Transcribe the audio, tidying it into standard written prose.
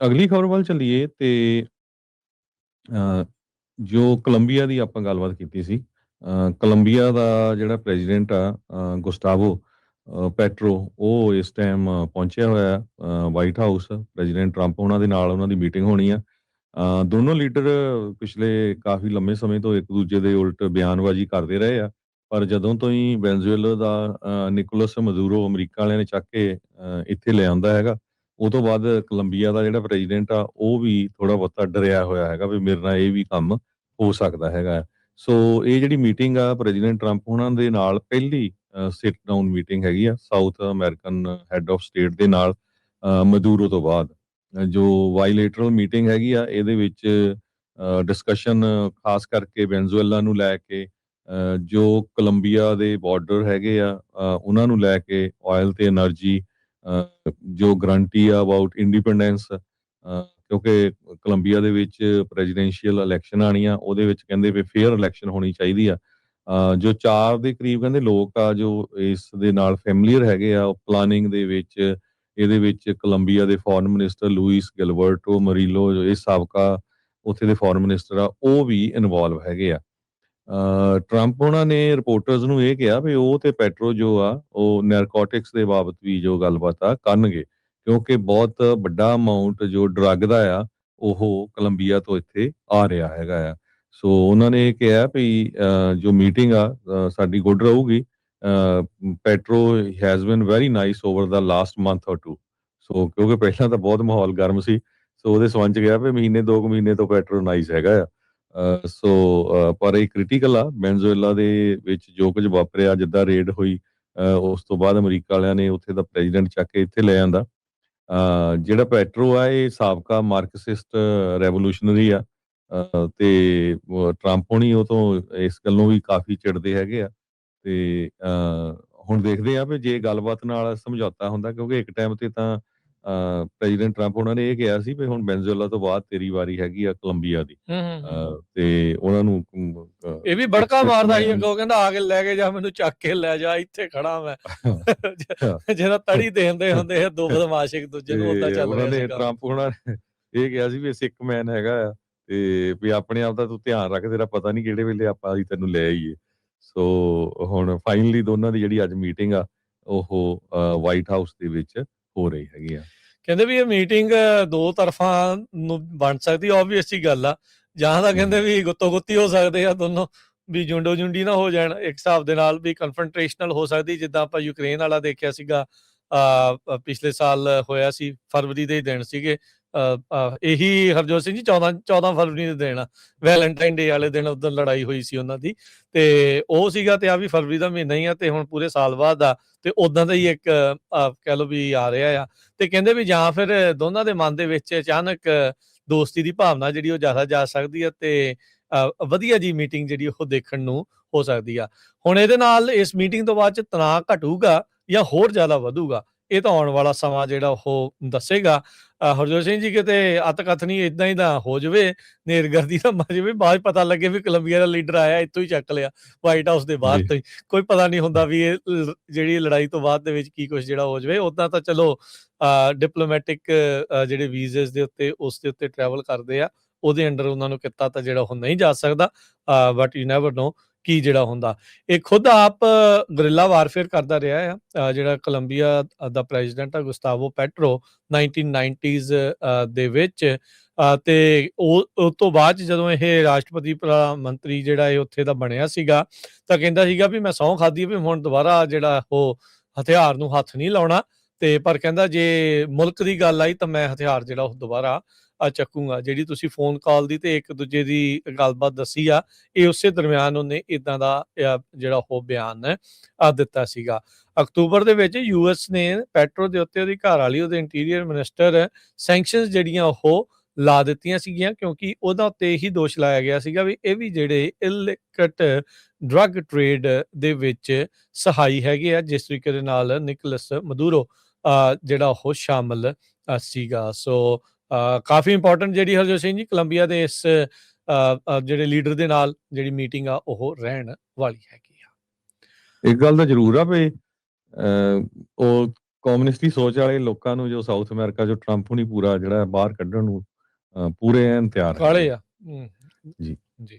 ਅਗਲੀ ਖਬਰ ਵੱਲ ਚੱਲੀਏ ਤੇ ਜੋ ਕੋਲੰਬੀਆ ਦੀ ਆਪਾਂ ਗੱਲਬਾਤ ਕੀਤੀ ਸੀ। ਕੋਲੰਬੀਆ ਦਾ ਜਿਹੜਾ ਪ੍ਰੈਜ਼ੀਡੈਂਟ ਆ ਗੁਸਟਾਵੋ ਪੈਟਰੋ, ਉਹ ਇਸ ਟਾਈਮ ਪਹੁੰਚਿਆ ਹੋਇਆ ਵਾਈਟ ਹਾਊਸ। ਪ੍ਰੈਜ਼ੀਡੈਂਟ ਟਰੰਪ ਉਹਨਾਂ ਦੇ ਨਾਲ ਉਹਨਾਂ ਦੀ ਮੀਟਿੰਗ ਹੋਣੀ ਆ। ਦੋਨੋਂ ਲੀਡਰ ਪਿਛਲੇ ਕਾਫੀ ਲੰਮੇ ਸਮੇਂ ਤੋਂ ਇੱਕ ਦੂਜੇ ਦੇ ਉਲਟ ਬਿਆਨਬਾਜ਼ੀ ਕਰਦੇ ਰਹੇ ਆ। ਪਰ ਜਦੋਂ ਤੋਂ ਹੀ ਵੈਨਜ਼ੂਏਲਾ ਦਾ ਨਿਕੋਲਸ ਮਦੂਰੋ ਅਮਰੀਕਾ ਵਾਲਿਆਂ ਨੇ ਚੱਕ ਕੇ ਇੱਥੇ ਲੈ ਆਂਦਾ ਹੈਗਾ, ਉਹ ਤੋਂ ਬਾਅਦ ਕੋਲੰਬੀਆ ਦਾ ਜਿਹੜਾ ਪ੍ਰੈਜ਼ੀਡੈਂਟ ਆ ਉਹ ਵੀ ਥੋੜਾ ਬਹੁਤਾ ਡਰਿਆ ਹੋਇਆ ਹੈਗਾ ਵੀ ਮੇਰੇ ਨਾਲ ਇਹ ਵੀ ਕੰਮ ਹੋ ਸਕਦਾ ਹੈਗਾ। ਸੋ ਇਹ ਜਿਹੜੀ ਮੀਟਿੰਗ ਆ ਪ੍ਰੈਜ਼ੀਡੈਂਟ ਟਰੰਪ ਉਹਨਾਂ ਦੇ ਨਾਲ ਪਹਿਲੀ ਸਿਟ ਡਾਊਨ ਮੀਟਿੰਗ ਹੈਗੀ ਆ south American head of state ਦੇ ਨਾਲ ਮਦੂਰੋ ਤੋਂ ਬਾਅਦ। ਜੋ ਬਾਇਲੇਟਰਲ ਮੀਟਿੰਗ ਹੈਗੀ ਆ ਇਹਦੇ ਵਿੱਚ ਡਿਸਕਸ਼ਨ ਖਾਸ ਕਰਕੇ ਵੈਨਜ਼ੂਏਲਾ ਨੂੰ ਲੈ ਕੇ, ਜੋ ਕੋਲੰਬੀਆ ਦੇ ਬਾਰਡਰ ਹੈਗੇ ਆ ਉਹਨਾਂ ਨੂੰ ਲੈ ਕੇ, ਆਇਲ ਤੇ એનર્ਜੀ, ਜੋ ਗਰੰਟੀ ਆ ਅਬਾਊਟ ਇੰਡੀਪੈਂਡੈਂਸ, ਕਿਉਂਕਿ ਕੋਲੰਬੀਆ ਦੇ ਵਿੱਚ ਪ੍ਰੈਜ਼ੀਡੈਂਸ਼ੀਅਲ ਇਲੈਕਸ਼ਨ ਆਣੀ ਆ, ਉਹਦੇ ਵਿੱਚ ਕਹਿੰਦੇ ਵੀ ਫੇਅਰ ਇਲੈਕਸ਼ਨ ਹੋਣੀ ਚਾਹੀਦੀ ਆ। ਜੋ 4 ਦੇ ਕਰੀਬ ਕਹਿੰਦੇ ਲੋਕ ਆ ਜੋ ਇਸ ਦੇ ਨਾਲ ਫੈਮਿਲੀਅਰ ਹੈਗੇ ਆ ਪਲਾਨਿੰਗ ਦੇ ਵਿੱਚ, ਇਹਦੇ ਵਿੱਚ ਕੋਲੰਬੀਆ ਦੇ ਫੋਰਨ ਮਿਨਿਸਟਰ ਲੂਇਸ ਗਿਲਬਰਟੋ ਮਰੀਲੋ, ਜੋ ਇਹ ਸਾਬਕਾ ਉੱਥੇ ਦੇ ਫੋਰਨ ਮਿਨਿਸਟਰ ਆ, ਉਹ ਵੀ ਇਨਵੋਲਵ ਹੈਗੇ ਆ। ਟਰੰਪ ਉਹਨਾਂ ਨੇ ਰਿਪੋਰਟਰਸ ਨੂੰ ਇਹ ਕਿਹਾ ਵੀ ਉਹ ਤੇ ਪੈਟਰੋ ਜੋ ਆ ਉਹ ਨੈਰਕੋਟਿਕਸ ਦੇ ਬਾਬਤ ਵੀ ਜੋ ਗੱਲਬਾਤ ਆ ਕਰਨਗੇ, ਕਿਉਂਕਿ ਬਹੁਤ ਵੱਡਾ ਅਮਾਉਂਟ ਜੋ ਡਰੱਗ ਦਾ ਆ ਉਹ ਕੋਲੰਬੀਆ ਤੋਂ ਇੱਥੇ ਆ ਰਿਹਾ ਹੈਗਾ ਆ। ਸੋ ਉਹਨਾਂ ਨੇ ਇਹ ਕਿਹਾ ਵੀ ਜੋ ਮੀਟਿੰਗ ਆ ਸਾਡੀ ਗੁੱਡ ਰਹੂਗੀ। Petro has been very nice over the last month or 2। ਸੋ ਕਿਉਂਕਿ ਪਹਿਲਾਂ ਤਾਂ ਬਹੁਤ ਮਾਹੌਲ ਗਰਮ ਸੀ, ਸੋ ਉਹਦੇ ਸੰਬੰਧ ਚ ਗਿਆ ਵੀ ਮਹੀਨੇ 2 ਮਹੀਨੇ ਤੋਂ ਪੈਟਰੋ ਨਾਈਸ ਹੈਗਾ ਆ। ਪਰ ਇਹ ਕ੍ਰਿਟੀਕਲ ਆ ਵੈਨਜ਼ੂਏਲਾ ਦੇ ਵਿੱਚ ਜੋ ਕੁਝ ਵਾਪਰਿਆ, ਜਿੱਦਾਂ ਰੇਡ ਹੋਈ, ਉਸ ਤੋਂ ਬਾਅਦ ਅਮਰੀਕਾ ਵਾਲਿਆਂ ਨੇ ਉੱਥੇ ਦਾ ਪ੍ਰੈਜ਼ੀਡੈਂਟ ਚੱਕ ਕੇ ਇੱਥੇ ਲੈ ਆਂਦਾ। ਜਿਹੜਾ ਪੈਟਰੋ ਆ ਇਹ ਸਾਬਕਾ ਮਾਰਕਸਿਸਟ ਰੈਵੋਲੂਸ਼ਨਰੀ ਆ, ਤੇ ਟਰੰਪ ਹੋਣੀ ਉਹ ਤੋਂ ਇਸ ਗੱਲੋਂ ਵੀ ਕਾਫੀ ਚਿੜਦੇ ਹੈਗੇ ਆ। ਤੇ ਹੁਣ ਦੇਖਦੇ ਆ ਵੀ ਜੇ ਗੱਲਬਾਤ ਨਾਲ ਸਮਝੌਤਾ ਹੁੰਦਾ, ਕਿਉਂਕਿ ਇੱਕ ਟਾਈਮ ਤੇ ਤਾਂ ਪ੍ਰੈਜ਼ੀਡੈਂਟ ਟਰੰਪ ਉਹਨਾਂ ਨੇ ਇਹ ਕਿਹਾ ਸੀ ਵੀ ਹੁਣ ਵੈਨਜ਼ੂਏਲਾ ਤੋਂ ਬਾਅਦ ਤੇਰੀ ਵਾਰੀ ਹੈਗੀ ਆ ਕੋਲੰਬੀਆ ਦੀ। ਤੇ ਉਹਨਾਂ ਨੂੰ ਇਹ ਵੀ ਬੜਕਾ ਮਾਰਦਾ ਸੀ ਅੱਗੋਂ, ਕਹਿੰਦਾ ਆ ਕੇ ਲੈ ਕੇ ਜਾ, ਮੈਨੂੰ ਚੱਕ ਕੇ ਲੈ ਜਾ, ਇੱਥੇ ਖੜਾ ਮੈਂ। ਜਿਹੜਾ ਤੜੀ ਦੇਂਦੇ ਹੁੰਦੇ ਆ ਦੋ ਬਦਮਾਸ਼ ਇੱਕ ਦੂਜੇ ਨੂੰ, ਉਦਾਂ ਚੱਲ ਰਿਹਾ ਸੀ। ਟਰੰਪ ਉਹਨਾਂ ਨੇ ਇਹ ਕਿਹਾ ਸੀ ਵੀ ਸਿੱਖ ਮੈਨ ਹੈਗਾ ਆ, ਤੇ ਵੀ ਆਪਣੇ ਆਪ ਦਾ ਤੂੰ ਧਿਆਨ ਰੱਖ, ਤੇਰਾ ਪਤਾ ਨਹੀਂ ਕਿਹੜੇ ਵੇਲੇ ਆਪਾਂ ਅਸੀਂ ਤੈਨੂੰ ਲੈ ਆਈਏ। ਸੋ ਹੁਣ ਫਾਈਨਲੀ ਦੋਨਾਂ ਦੀ ਜਿਹੜੀ ਅੱਜ ਮੀਟਿੰਗ ਆ ਉਹ ਵਾਈਟ ਹਾਊਸ ਦੇ ਵਿੱਚ ਹੋ ਰਹੀ ਹੈਗੀ ਆ। ਕਹਿੰਦੇ ਵੀ ਇਹ ਮੀਟਿੰਗ ਦੋ ਤਰਫਾਂ ਨੂੰ ਬਣ ਸਕਦੀ, ਆਬਵੀਅਸ ਜੀ ਗੱਲ ਆ। ਜਾਂ ਤਾਂ ਕਹਿੰਦੇ ਵੀ ਗੁੱਤੋ ਗੁੱਤੀ ਹੋ ਸਕਦੇ ਆ ਦੋਨੋਂ, ਵੀ ਜੁੰਡੋ ਜੁੰਡੀ ਨਾ ਹੋ ਜਾਣ, ਇੱਕ ਹਿਸਾਬ ਦੇ ਨਾਲ ਵੀ ਕਨਫਰੰਟ੍ਰੇਸ਼ਨਲ ਹੋ ਸਕਦੀ, ਜਿੱਦਾਂ ਆਪਾਂ ਯੂਕਰੇਨ ਵਾਲਾ ਦੇਖਿਆ ਸੀਗਾ ਪਿਛਲੇ ਸਾਲ ਹੋਇਆ ਸੀ, ਫਰਵਰੀ ਦੇ ਦਿਨ ਸੀਗੇ। ਇਹੀ ਹਰਜੋਤ ਸਿੰਘ ਜੀ 14 ਫਰਵਰੀ ਦੇ ਦਿਨ ਆ, ਵੈਲੈਂਟਾਈਨ ਡੇ ਵਾਲੇ ਦਿਨ ਉਦੋਂ ਲੜਾਈ ਹੋਈ ਸੀ ਉਹਨਾਂ ਦੀ, ਤੇ ਉਹ ਸੀਗਾ। ਤੇ ਆ ਵੀ ਫਰਵਰੀ ਦਾ ਮਹੀਨਾ ਹੀ ਆ, ਤੇ ਹੁਣ ਪੂਰੇ ਸਾਲ ਬਾਅਦ ਆ, ਤੇ ਉਦਾਂ ਦਾ ਹੀ ਇੱਕ ਕਹਿ ਲਓ ਵੀ ਆ ਰਿਹਾ ਆ। ਤੇ ਕਹਿੰਦੇ ਵੀ ਜਾਂ ਫਿਰ ਦੋਨਾਂ ਦੇ ਮਨ ਦੇ ਵਿੱਚ ਅਚਾਨਕ ਦੋਸਤੀ ਦੀ ਭਾਵਨਾ ਜਿਹੜੀ ਉਹ ਜ਼ਿਆਦਾ ਜਾ ਸਕਦੀ ਆ, ਤੇ ਵਧੀਆ ਜੀ ਮੀਟਿੰਗ ਜਿਹੜੀ ਉਹ ਦੇਖਣ ਨੂੰ ਹੋ ਸਕਦੀ ਆ। ਹੁਣ ਇਹਦੇ ਨਾਲ ਇਸ ਮੀਟਿੰਗ ਤੋਂ ਬਾਅਦ ਚ ਤਣਾਅ ਘਟੂਗਾ ਜਾਂ ਹੋਰ ਜ਼ਿਆਦਾ ਵਧੂਗਾ, ਇਹ ਤਾਂ ਆਉਣ ਵਾਲਾ ਸਮਾਂ ਜਿਹੜਾ ਉਹ ਦੱਸੇਗਾ। ਹਰਜੋਤ ਸਿੰਘ ਜੀ, ਕਿਤੇ ਅਤ ਕਥਨੀ ਏਦਾਂ ਹੀ ਦਾ ਹੋ ਜਾਵੇ, ਨੇਰਗਰਦੀ ਦਾ ਮਰ ਜਾਵੇ, ਬਾਅਦ ਪਤਾ ਲੱਗੇ ਵੀ ਕੋਲੰਬੀਆ ਦਾ ਲੀਡਰ ਆਇਆ ਇੱਥੋਂ ਹੀ ਚੱਕ ਲਿਆ, ਵਾਈਟ ਹਾਊਸ ਦੇ ਬਾਹਰ ਤੋਂ ਹੀ। ਕੋਈ ਪਤਾ ਨਹੀਂ ਹੁੰਦਾ ਵੀ ਇਹ ਜਿਹੜੀ ਲੜਾਈ ਤੋਂ ਬਾਅਦ ਦੇ ਵਿੱਚ ਕੀ ਕੁਝ ਜਿਹੜਾ ਹੋ ਜਾਵੇ। ਉਦਾਂ ਤਾਂ ਚਲੋ ਡਿਪਲੋਮੈਟਿਕ ਜਿਹੜੇ ਵੀਜ਼ੇ ਦੇ ਉੱਤੇ ਉਸ ਦੇ ਉੱਤੇ ਟਰੈਵਲ ਕਰਦੇ ਆ, ਉਹਦੇ ਅੰਡਰ ਉਹਨਾਂ ਨੂੰ ਕੀਤਾ ਤਾਂ ਜਿਹੜਾ ਉਹ ਨਹੀਂ ਜਾ ਸਕਦਾ, ਬਟ ਯੂ ਨੈਵਰ ਨੋ ਕੀ ਜਿਹੜਾ ਹੁੰਦਾ। ਇਹ ਖੁਦ ਆਪ ਗੁਰਿੱਲਾ ਵਾਰਫੇਅਰ ਕਰਦਾ ਰਿਹਾ ਆ ਜਿਹੜਾ ਕੋਲੰਬੀਆ ਦਾ ਪ੍ਰੈਜ਼ੀਡੈਂਟ ਆ ਗੁਸਤਾਵੋ ਪੈਟਰੋ 1990s ਦੇ ਵਿੱਚ। ਤੇ ਉਹ ਤੋਂ ਬਾਅਦ ਜਦੋਂ ਇਹ ਰਾਸ਼ਟਰਪਤੀ ਪ੍ਰਧਾਨ ਮੰਤਰੀ ਜਿਹੜਾ ਇਹ ਉੱਥੇ ਦਾ ਬਣਿਆ ਸੀਗਾ, ਤਾਂ ਕਹਿੰਦਾ ਸੀਗਾ ਵੀ ਮੈਂ ਸਹੁੰ ਖਾਧੀ ਵੀ ਹੁਣ ਦੁਬਾਰਾ ਜਿਹੜਾ ਉਹ ਹਥਿਆਰ ਨੂੰ ਹੱਥ ਨਹੀਂ ਲਾਉਣਾ, ਤੇ ਪਰ ਕਹਿੰਦਾ ਜੇ ਮੁਲਕ ਦੀ ਗੱਲ ਆਈ ਤਾਂ ਮੈਂ ਹਥਿਆਰ ਜਿਹੜਾ ਉਹ ਦੁਬਾਰਾ ਚੱਕੂਗਾ। ਜਿਹੜੀ ਤੁਸੀਂ ਫੋਨ ਕਾਲ ਦੀ ਤੇ ਇੱਕ ਦੂਜੇ ਦੀ ਗੱਲਬਾਤ ਦੱਸੀ ਆ, ਇਹ ਉਸੇ ਦਰਮਿਆਨ ਉਹਨੇ ਇਦਾਂ ਦਾ ਜਿਹੜਾ ਉਹ ਬਿਆਨ ਦਿੱਤਾ ਸੀਗਾ। ਅਕਤੂਬਰ ਦੇ ਵਿੱਚ ਯੂਐਸ ਨੇ ਪੈਟਰੋ ਦੇ ਉੱਤੇ ਉਹਦੀ ਘਰ ਵਾਲੀ, ਉਹਦੇ ਇੰਟੀਰੀਅਰ ਮਿਨਿਸਟਰ, ਸੈਂਕਸ਼ਨਸ ਜਿਹੜੀਆਂ ਉਹ ਲਾ ਦਿੱਤੀਆਂ ਸੀਗੀਆਂ, ਕਿਉਂਕਿ ਉਹਦਾ ਉੱਤੇ ਇਹੀ ਦੋਸ਼ ਲਾਇਆ ਗਿਆ ਸੀਗਾ ਵੀ ਇਹ ਵੀ ਜਿਹੜੇ ਇਲਿਕਟ ਡਰੱਗ ਟ੍ਰੇਡ ਦੇ ਵਿੱਚ ਸਹਾਈ ਹੈਗੇ ਆ, ਜਿਸ ਤਰੀਕੇ ਦੇ ਨਾਲ ਨਿਕੋਲਸ ਮਦੂਰੋ ਜਿਹੜਾ ਉਹ ਸ਼ਾਮਲ ਸੀਗਾ। ਸੋ ਕਾਫੀ ਇੰਪੋਰਟੈਂਟ ਜਿਹੜੀ ਹਰਜੋਤ ਸਿੰਘ ਜੀ ਕੋਲੰਬੀਆ ਦੇ ਇਸ ਜਿਹੜੇ ਲੀਡਰ ਦੇ ਨਾਲ ਜਿਹੜੀ ਮੀਟਿੰਗ ਆ ਉਹ ਰਹਿਣ ਵਾਲੀ ਹੈਗੀ ਆ। ਇੱਕ ਗੱਲ ਤਾਂ ਜ਼ਰੂਰ ਆ ਵੀ ਉਹ ਕਮਿਊਨਿਸਟੀ ਸੋਚ ਵਾਲੇ ਲੋਕਾਂ ਨੂੰ ਜੋ ਸਾਊਥ ਅਮਰੀਕਾ ਜੋ ਟਰੰਪ ਹੁਣੀ ਪੂਰਾ ਜਿਹੜਾ ਬਾਹਰ ਕੱਢਣ ਨੂੰ ਪੂਰੇ ਐਨ ਤਿਆਰ ਕਾਲੇ ਹੈਗੇ ਆ ਜੀ।